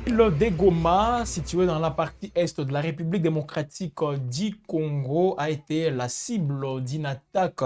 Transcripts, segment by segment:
Le de Goma, situé dans la partie est de la République démocratique du Congo, a été la cible d'une attaque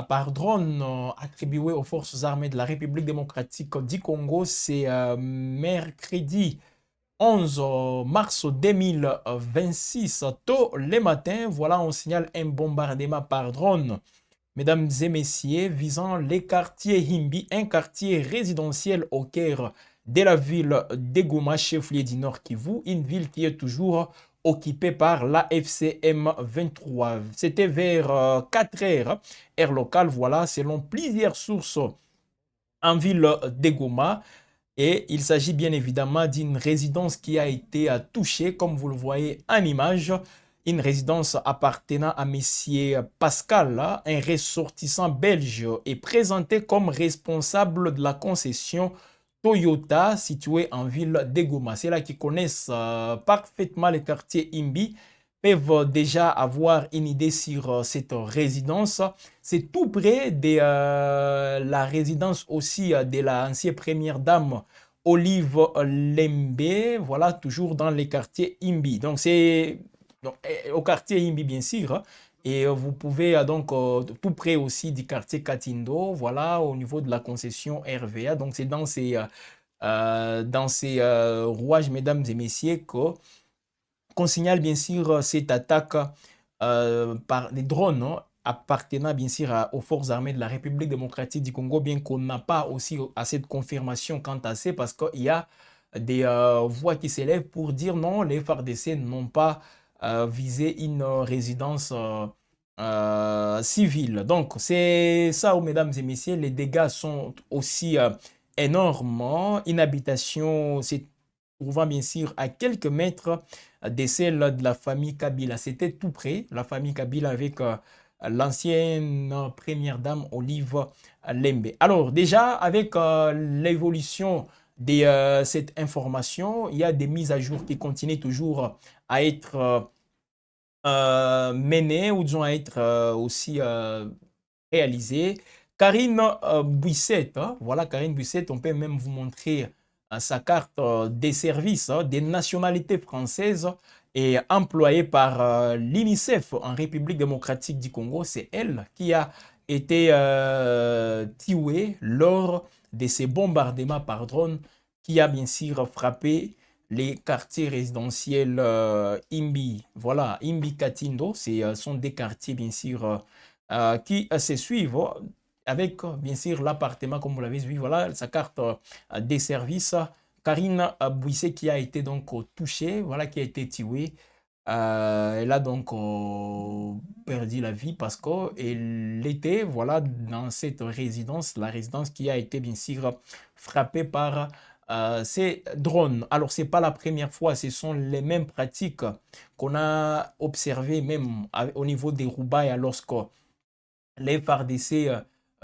par drone attribuée aux forces armées de la République démocratique du Congo. C'est mercredi 11 mars 2026, tôt le matin. Voilà, on signale un bombardement par drone, mesdames et messieurs, visant les quartiers Himbi, un quartier résidentiel au cœur de la ville de Goma, chef-lieu du Nord Kivu, une ville qui est toujours occupée par la FCM 23. C'était vers 4 heures, heure locale, voilà, selon plusieurs sources en ville de Goma. Et il s'agit bien évidemment d'une résidence qui a été touchée, comme vous le voyez en image, une résidence appartenant à Monsieur Pascal, un ressortissant belge, est présenté comme responsable de la concession Toyota située en ville de Goma. C'est là qui connaissent parfaitement le quartier Imbi peuvent déjà avoir une idée sur cette résidence. C'est tout près de la résidence aussi de l'ancienne première dame Olive Lembe, voilà, toujours dans les quartiers Imbi. Donc c'est au quartier Imbi bien sûr, hein. Et vous pouvez donc tout près aussi du quartier Katindo, voilà, au niveau de la concession RVA. Donc c'est dans ces rouages, mesdames et messieurs, que qu'on signale bien sûr cette attaque par des drones, hein, appartenant bien sûr aux forces armées de la République démocratique du Congo, bien qu'on n'a pas aussi assez de confirmation quant à ça, parce qu'il y a des voix qui s'élèvent pour dire non, les FARDC n'ont pas visé une résidence civile. Donc c'est ça, mesdames et messieurs, les dégâts sont aussi énormes. Une habitation s'est trouvant bien sûr à quelques mètres de celle de la famille Kabila. C'était tout près, la famille Kabila avec l'ancienne première dame Olive Lembe. Alors déjà, avec l'évolution de cette information, il y a des mises à jour qui continuent toujours à être menées ou disons à être aussi réalisées. Karine Buissette, hein, voilà Karine Buissette, on peut même vous montrer sa carte des services, hein, des nationalités françaises et employée par l'UNICEF en République démocratique du Congo. C'est elle qui a été tuée lors de ces bombardements par drone qui a bien sûr frappé les quartiers résidentiels Imbi. Voilà, Imbi Katindo, ce sont des quartiers bien sûr qui se suivent avec bien sûr l'appartement, comme vous l'avez vu, voilà sa carte des services. Karine Bouissé qui a été donc touchée, voilà, qui a été tuée. Elle a donc perdu la vie parce qu'elle était, voilà, dans cette résidence, la résidence qui a été bien sûr frappée par ces drones. Alors, c'est pas la première fois, ce sont les mêmes pratiques qu'on a observées même au niveau des Roubaix lorsque les FARDC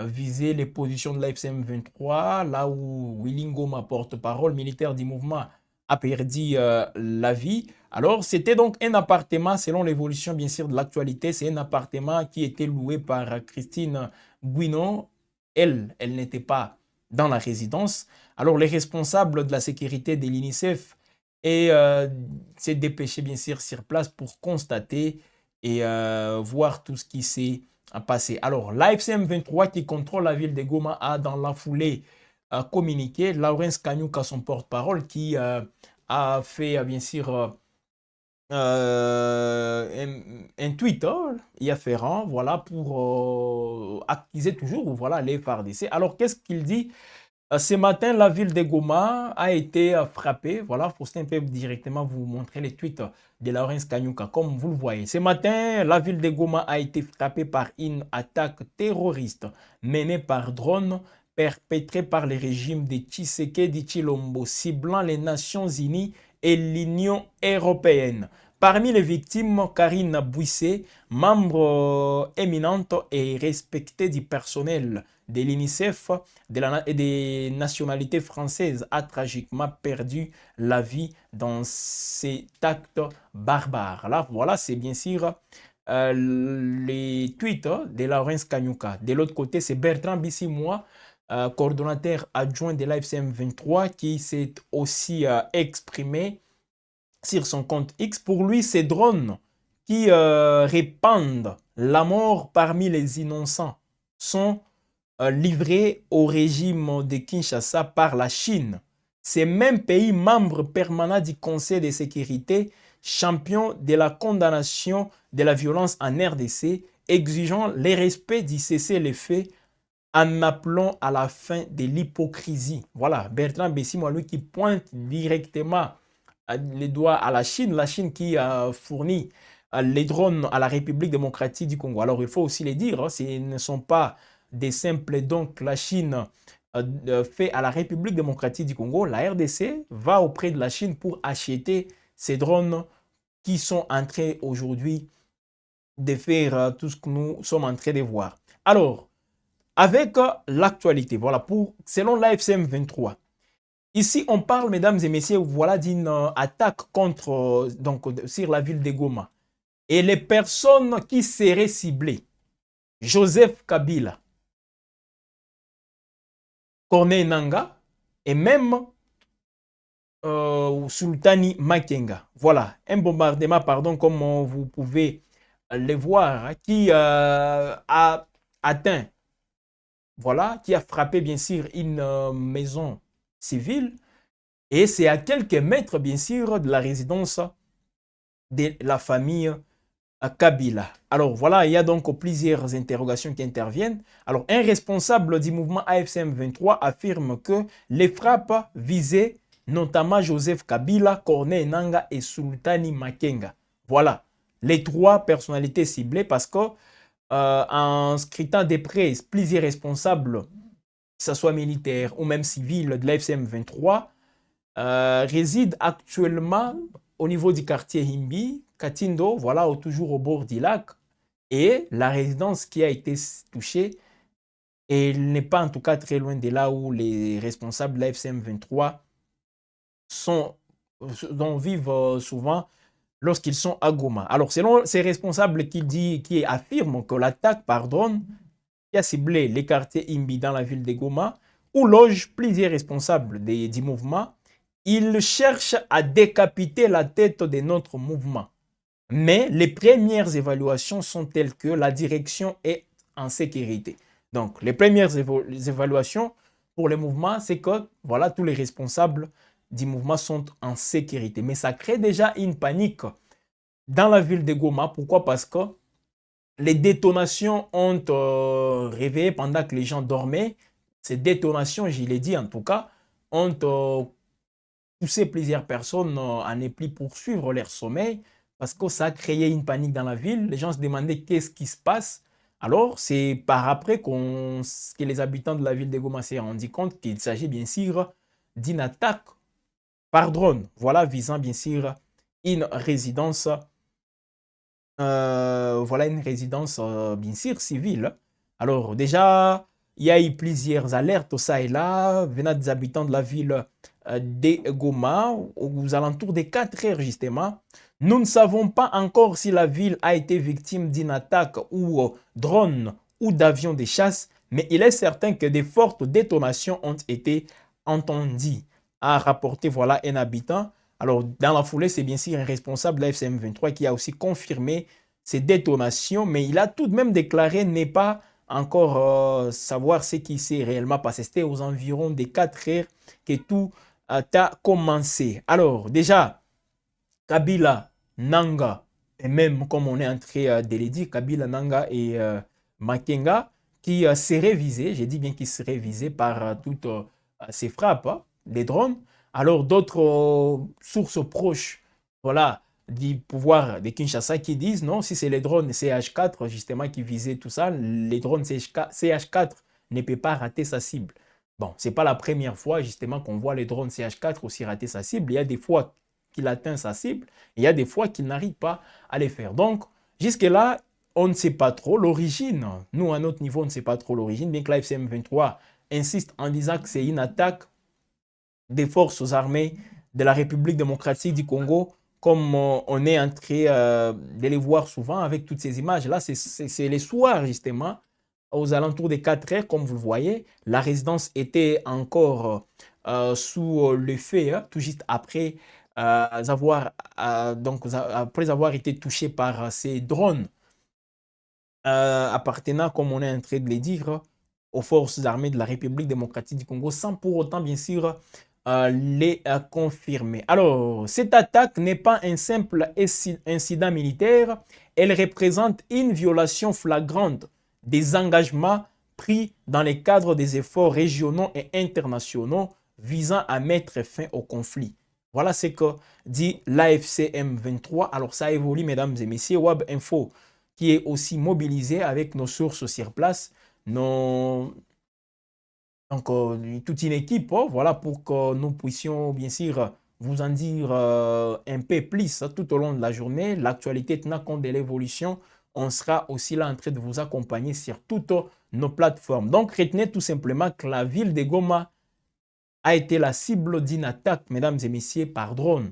visaient les positions de la FCM 23, là où Willy Ngoma, porte-parole militaire du mouvement, a perdu la vie. Alors, c'était donc un appartement, selon l'évolution bien sûr de l'actualité, c'est un appartement qui était loué par Christine Guinon. Elle n'était pas dans la résidence. Alors, les responsables de la sécurité de l'UNICEF s'est dépêché bien sûr sur place pour constater et voir tout ce qui s'est passé. Alors, l'AFCM 23 qui contrôle la ville de Goma a dans la foulée communiqué. Lawrence Kanyuka, son porte-parole, qui a fait bien sûr un tweet y afférent, voilà, pour accuser toujours voilà, les FARDC. Alors, qu'est-ce qu'il dit? Ce matin, la ville de Goma a été frappée. Voilà, Faustin peut directement vous montrer les tweets de Lawrence Kanyuka, comme vous le voyez. Ce matin, la ville de Goma a été frappée par une attaque terroriste menée par drone perpétrée par le régime de Tshisekedi Tshilombo, ciblant les Nations Unies et l'Union européenne. Parmi les victimes, Karine Bouissé, membre éminente et respectée du personnel de l'UNICEF et des nationalités françaises, a tragiquement perdu la vie dans cet acte barbare. Là, voilà, c'est bien sûr les tweets de Lawrence Kanyuka. De l'autre côté, c'est Bertrand Bissimois, coordonnateur adjoint de l'AFCM 23, qui s'est aussi exprimé sur son compte X. Pour lui, ces drones qui répandent la mort parmi les innocents sont livrés au régime de Kinshasa par la Chine. Ces mêmes pays membres permanents du Conseil de sécurité, champions de la condamnation de la violence en RDC, exigeant le respect du cessez-le-feu en appelant à la fin de l'hypocrisie. Voilà, Bertrand Bisimwa, lui qui pointe directement les doigts à la Chine qui fournit les drones à la République démocratique du Congo. Alors il faut aussi les dire, hein, ce ne sont pas des simples dons que la Chine fait à la République démocratique du Congo. La RDC va auprès de la Chine pour acheter ces drones qui sont en train aujourd'hui de faire tout ce que nous sommes en train de voir. Alors, avec l'actualité, voilà, selon l'AFCM 23, ici on parle, mesdames et messieurs, voilà, d'une attaque contre, sur la ville de Goma. Et les personnes qui seraient ciblées, Joseph Kabila, Corneille Nangaa et même Sultani Makenga. Voilà, un bombardement, pardon, comme vous pouvez le voir, hein, qui a atteint, voilà, qui a frappé bien sûr une maison civile. Et c'est à quelques mètres, bien sûr, de la résidence de la famille Kabila. Alors voilà, il y a donc plusieurs interrogations qui interviennent. Alors un responsable du mouvement AFCM 23 affirme que les frappes visaient notamment Joseph Kabila, Corneille Nangaa et Sultani Makenga. Voilà, les trois personnalités ciblées parce que en scrutant des près plusieurs responsables, que ce soit militaires ou même civils de l'AFCM 23, résident actuellement au niveau du quartier Himbi, Katindo, voilà, toujours au bord du lac. Et la résidence qui a été touchée, et elle n'est pas en tout cas très loin de là où les responsables de la FCM 23 vivent souvent lorsqu'ils sont à Goma. Alors, selon ces responsables qui affirment que l'attaque par drone qui a ciblé les quartiers Imbi dans la ville de Goma, où logent plusieurs responsables du mouvement, ils cherchent à décapiter la tête de notre mouvement. Mais les premières évaluations sont telles que la direction est en sécurité. Donc, les premières évaluations pour le mouvement, c'est que voilà, tous les responsables du mouvement sont en sécurité. Mais ça crée déjà une panique dans la ville de Goma. Pourquoi? Parce que les détonations ont réveillé pendant que les gens dormaient. Ces détonations, je l'ai dit en tout cas, ont poussé plusieurs personnes à ne plus poursuivre leur sommeil parce que ça a créé une panique dans la ville. Les gens se demandaient qu'est-ce qui se passe. Alors, c'est par après que les habitants de la ville de Goma s'est rendu compte qu'il s'agit bien sûr d'une attaque par drone. Voilà, visant bien sûr une résidence, voilà, une résidence bien sûr civile. Alors, déjà, il y a eu plusieurs alertes au ça et là, venant des habitants de la ville de Goma, aux alentours des 4 heures justement. Nous ne savons pas encore si la ville a été victime d'une attaque ou drone ou d'avion de chasse, mais il est certain que des fortes détonations ont été entendues, a rapporté voilà un habitant. Alors, dans la foulée, c'est bien sûr un responsable de la FCM 23 qui a aussi confirmé ces détonations, mais il a tout de même déclaré ne pas encore savoir ce qui s'est réellement passé. C'était aux environs des 4 heures que tout a commencé. Alors, déjà, Kabila, Nangaa, et même comme on est en train de le dire, Kabila, Nangaa et Makenga, qui seraient visés, j'ai dit bien qu'ils seraient visés par toutes ces frappes, hein, les drones. Alors, d'autres sources proches, voilà, du pouvoir de Kinshasa qui disent non, si c'est les drones CH4 justement qui visaient tout ça, les drones CH4 ne peuvent pas rater sa cible. Bon, ce n'est pas la première fois justement qu'on voit les drones CH4 aussi rater sa cible. Il y a des fois qu'il atteint sa cible et il y a des fois qu'il n'arrive pas à les faire. Donc, jusque-là, on ne sait pas trop l'origine. Nous, à notre niveau, on ne sait pas trop l'origine, bien que la FCM 23 insiste en disant que c'est une attaque des forces armées de la République démocratique du Congo, comme on est en train de les voir souvent avec toutes ces images. Là, c'est les soirs, justement, aux alentours des 4 heures, comme vous le voyez. La résidence était encore sous l'effet, tout juste après après avoir été touché par ces drones appartenant, comme on est en train de le dire, aux forces armées de la République démocratique du Congo, sans pour autant, bien sûr, les confirmer. Alors, cette attaque n'est pas un simple incident militaire, elle représente une violation flagrante des engagements pris dans le cadre des efforts régionaux et internationaux visant à mettre fin au conflit. Voilà ce que dit l'AFC M23. Alors, ça évolue, mesdames et messieurs. WAB Info, qui est aussi mobilisé avec nos sources sur place, toute une équipe, voilà, pour que nous puissions bien sûr vous en dire un peu plus tout au long de la journée. L'actualité tenant compte de l'évolution, on sera aussi là en train de vous accompagner sur toutes nos plateformes. Donc, retenez tout simplement que la ville de Goma a été la cible d'une attaque, mesdames et messieurs, par drone.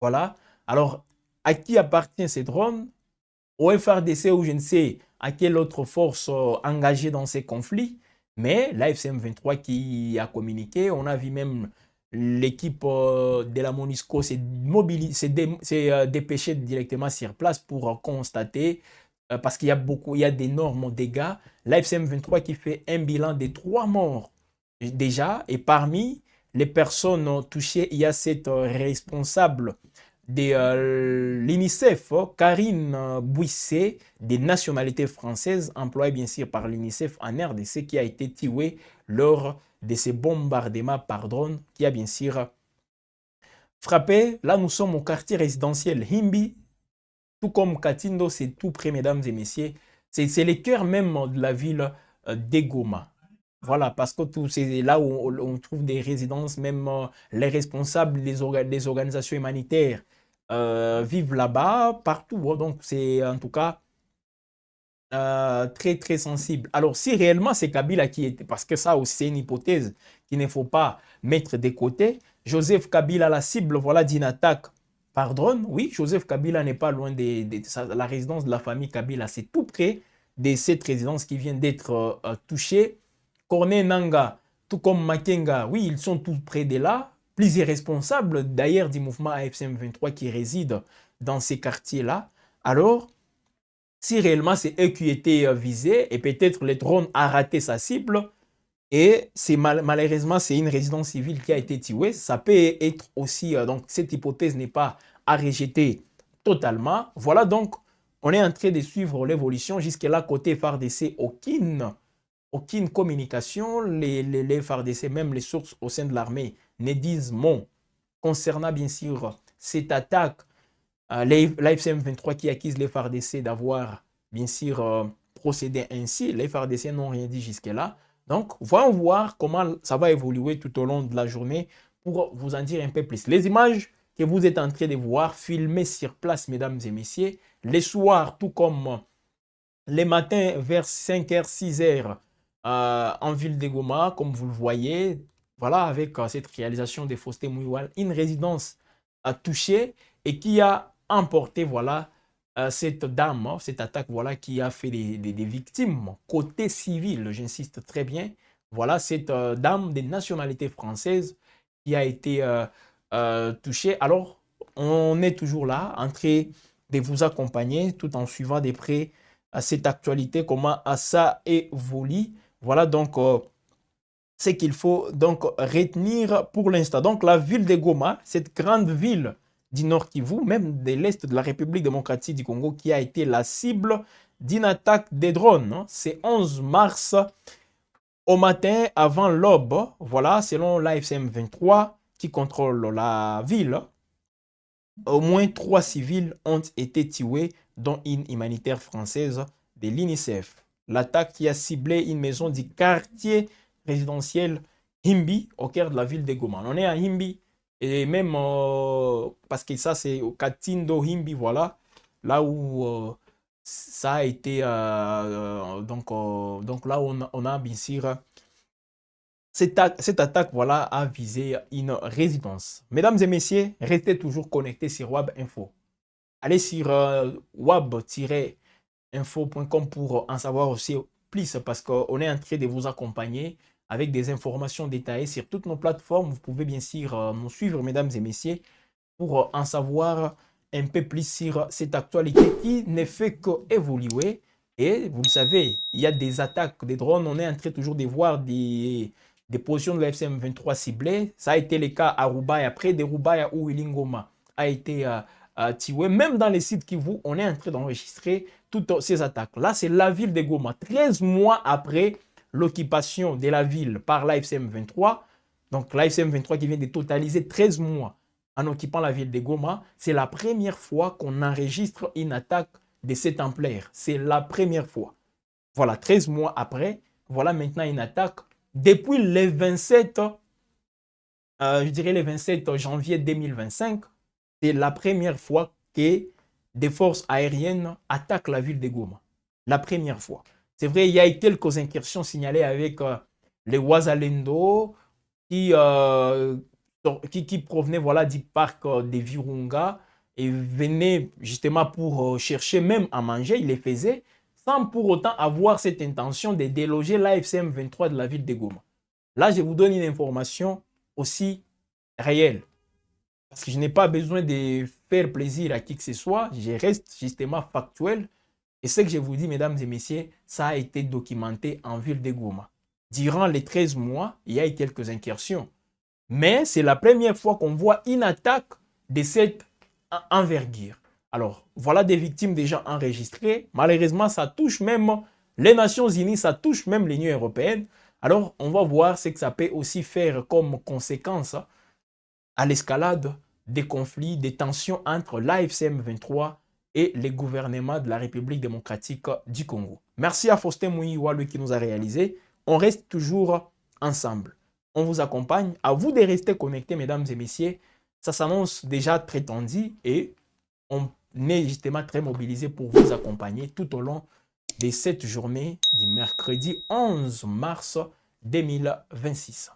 Voilà. Alors, à qui appartient ces drones? Au FRDC ou je ne sais à quelle autre force engagée dans ces conflits, mais l'AFC M23 qui a communiqué, on a vu même l'équipe de la MONUSCO s'est dépêchée directement sur place pour constater, parce qu'il y a d'énormes dégâts. L'AFC M23 qui fait un bilan de 3 morts déjà, et parmi les personnes touchées, il y a cette responsable de l'UNICEF, Karine Bouissé, des nationalités françaises, employée bien sûr par l'UNICEF en RDC, qui a été tuée lors de ces bombardements par drone, qui a bien sûr frappé. Là, nous sommes au quartier résidentiel Himbi, tout comme Katindo, c'est tout près, mesdames et messieurs. C'est le cœur même de la ville de Goma. Voilà, parce que c'est là où on trouve des résidences, même les responsables des organisations humanitaires vivent là-bas, partout, hein. Donc, c'est en tout cas très, très sensible. Alors, si réellement c'est Kabila qui était, parce que ça aussi, c'est une hypothèse qu'il ne faut pas mettre de côté, Joseph Kabila, la cible, voilà, d'une attaque par drone. Oui, Joseph Kabila n'est pas loin de la résidence de la famille Kabila, c'est tout près de cette résidence qui vient d'être touchée. Corneille Nanga, tout comme Makenga, oui, ils sont tout près de là. Plusieurs responsables d'ailleurs du mouvement AFCM 23 qui résident dans ces quartiers-là. Alors, si réellement c'est eux qui étaient visés et peut-être le drone a raté sa cible et malheureusement c'est une résidence civile qui a été tuée, ça peut être aussi, donc cette hypothèse n'est pas à rejeter totalement. Voilà, donc on est en train de suivre l'évolution. Jusque-là, côté FARDC, aucune communication. Les FARDC, même les sources au sein de l'armée, ne disent mot concernant bien sûr cette attaque. L'AFCM 23 qui accuse les FARDC d'avoir bien sûr procédé ainsi. Les FARDC n'ont rien dit jusque-là. Donc, voyons voir comment ça va évoluer tout au long de la journée pour vous en dire un peu plus. Les images que vous êtes en train de voir filmées sur place, mesdames et messieurs, les soirs, tout comme les matins vers 5h, 6h en ville de Goma, comme vous le voyez, voilà, avec cette réalisation des Faustin Mouiwal, une résidence touchée et qui a emporté, voilà, cette dame, cette attaque, voilà, qui a fait des victimes côté civil, j'insiste très bien. Voilà, cette dame de nationalité française qui a été touchée. Alors, on est toujours là, en train de vous accompagner tout en suivant de près à cette actualité, comment ça évolue. Voilà donc ce qu'il faut donc retenir pour l'instant. Donc la ville de Goma, cette grande ville du Nord Kivu, même de l'Est de la République démocratique du Congo, qui a été la cible d'une attaque des drones. Hein. C'est 11 mars au matin avant l'aube. Voilà, selon l'AFCM 23 qui contrôle la ville. Au moins 3 civils ont été tués, dont une humanitaire française de l'UNICEF. L'attaque qui a ciblé une maison du quartier résidentiel Himbi, au cœur de la ville de Goma. On est à Himbi, et même parce que ça c'est au Katindo Himbi, voilà, là où ça a été, donc là on a bien sûr cette attaque voilà, a visé une résidence. Mesdames et messieurs, restez toujours connectés sur WAB Info. Allez sur wab-info.com pour en savoir aussi plus parce qu'on est en train de vous accompagner avec des informations détaillées sur toutes nos plateformes. Vous pouvez bien sûr nous suivre, mesdames et messieurs, pour en savoir un peu plus sur cette actualité qui ne fait qu'évoluer. Et vous le savez, il y a des attaques, des drones. On est en train toujours de voir des positions de la FCM23 ciblées. Ça a été le cas à Roubaïa, près de Roubaïa où Wilingoma a été tué. Même dans les sites Kivu, on est en train d'enregistrer toutes ces attaques. Là, c'est la ville de Goma. 13 mois après l'occupation de la ville par l'AFCM 23, donc l'AFCM 23 qui vient de totaliser 13 mois en occupant la ville de Goma, c'est la première fois qu'on enregistre une attaque de cette ampleur. C'est la première fois. Voilà, 13 mois après, voilà maintenant une attaque. Depuis le 27, je dirais le 27 janvier 2025, c'est la première fois que des forces aériennes attaquent la ville de Goma. La première fois. C'est vrai, il y a eu quelques incursions signalées avec les Wazalendo qui provenaient voilà, du parc de Virunga et venaient justement pour chercher même à manger. Ils les faisaient sans pour autant avoir cette intention de déloger l'AFCM 23 de la ville de Goma. Là, je vous donne une information aussi réelle. Parce que je n'ai pas besoin de faire plaisir à qui que ce soit. Je reste justement factuel. Et ce que je vous dis, mesdames et messieurs, ça a été documenté en ville de Goma. Durant les 13 mois, il y a eu quelques incursions. Mais c'est la première fois qu'on voit une attaque de cette envergure. Alors, voilà des victimes déjà enregistrées. Malheureusement, ça touche même les Nations Unies, ça touche même l'Union européenne. Alors, on va voir ce que ça peut aussi faire comme conséquence à l'escalade des conflits, des tensions entre l'AFCM 23 et les gouvernements de la République démocratique du Congo. Merci à Faustin Mouiwa, lui qui nous a réalisé. On reste toujours ensemble. On vous accompagne. À vous de rester connectés, mesdames et messieurs. Ça s'annonce déjà très tendu et on est justement très mobilisé pour vous accompagner tout au long de cette journée du mercredi 11 mars 2026.